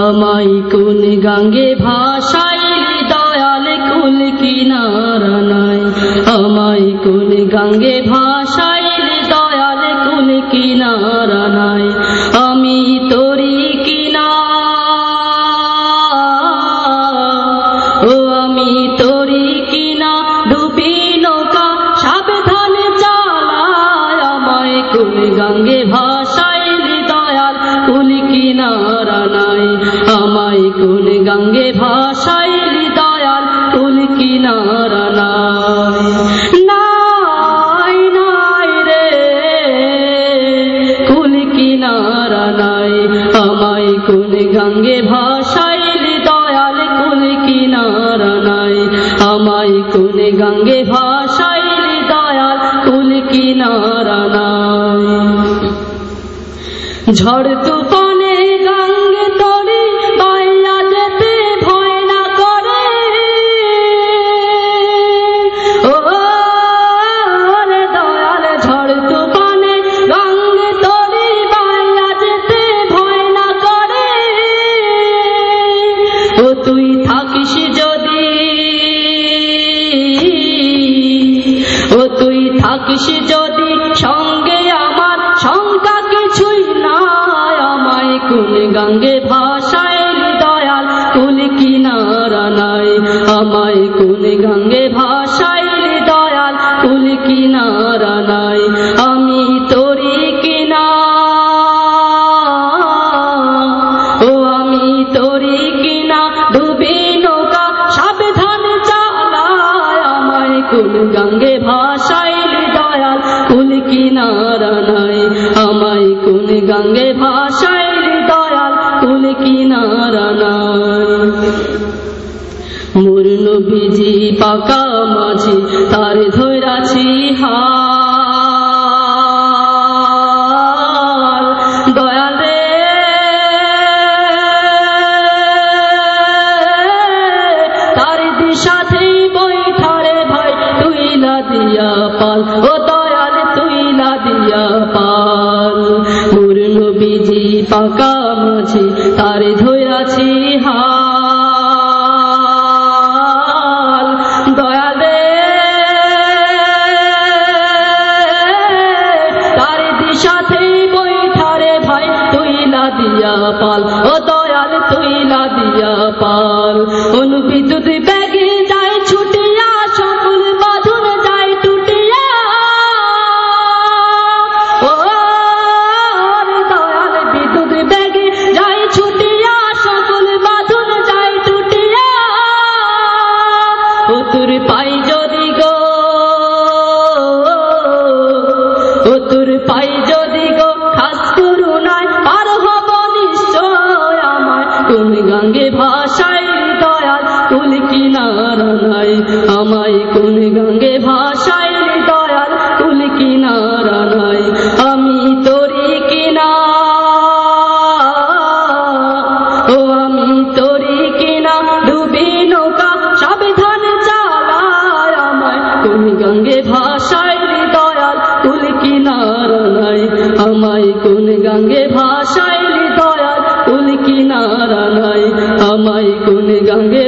আমায় কোন গঙ্গে ভাসাইলি দয়াল কুল কিনারা নাই। আমায় কোন গঙ্গে ভাসাইলি দয়াল কুল কিনারা নাই। আমি তোরি কিনা ও আমি তোরি কিনা ডুবি নৌকা সাবধানে চালায়। আমায় কোন গঙ্গে ভাসাইলি দয়াল কুল কিনারা নাই। আমায় কোন গঙ্গে ভাসাইলি দয়াল কুল কিনারা নাই। নাই নাই রে কুল কিনারা নাই। আমায় কোন গঙ্গে ভাসাইলি দয়াল কুল কিনারা নাই। আমায় কোন গঙ্গে ভাসাইলি দয়াল কুল কিনারা নাই। ঝড় তুফানে গঙ্গে তরে বাইয়া যেতে ভয় না করে। ও রে দয়াল ঝড় তুফানে গঙ্গে তরে বাইয়া যেতে ভয় না করে। ও তুই থাকিস যদি ও তুই থাকিস যদি সঙ্গে আমার শঙ্কা কিছুই নাই। আমায় কোন গঙ্গে ভাসাইলি দয়াল কুল কিনারা নাই। আমায় কোন গঙ্গে ভাসাইলি দয়াল কুল কিনারা নাই। আমি তোরি কিনা ও আমি তোরি কিনা ডুবি নৌকা সাবধানে চালায়। আমায় কোন গঙ্গে ভাসাইলি দয়াল কুল কিনারা নাই। আমায় কোন গঙ্গে ভাসাইলি দয়াল কুল কিনারা নাই। মোর নবীজি পাকা মাঝি তার ধৈরাছি হাল। দয়াল রে তার দিশাতেই বৈঠারে ভাই তুইলা দিয়া পাল। ও দয়াল তুইলা দিয়া পাল। মোর নবীজি পাকা মাঝি তার ধৈরাছি হাল। দয়াল রে তার দিশাতেই বৈঠারে ভাই তুইলা দিয়া পাল। ও দয়াল তুইলা দিয়া পাল। অনুবিদ্যুৎ বেগে যায় ছুটিয়া সকল বাঁধন যায় টুটিয়া। ও রে দয়াল বিদ্যুৎ বেগে যায় ছুটিয়া সকল বাঁধন যায় টুটিয়া। ও তোর পাই যদি গো ও তোর পাই যদি গো খাস করুণায় পার হব নিশ্চয়। আমায় কোন গঙ্গে ভাসাইলি দয়াল কুল কিনারা নাই। আমায় কোন গঙ্গে ভাসাইলি দয়াল কুল কিনারা নাই। আমি তোরি কিনা ও আমি তোরি কিনা ডুবি নৌকা সাবধানে চালায়। আমায় কোন গঙ্গে ভাসাইলি দয়াল কুল কিনারা নাই। আমায় কোন গঙ্গে ভাসাইলি দয়াল কুল কিনারা নাই। আমায় কোন গঙ্গে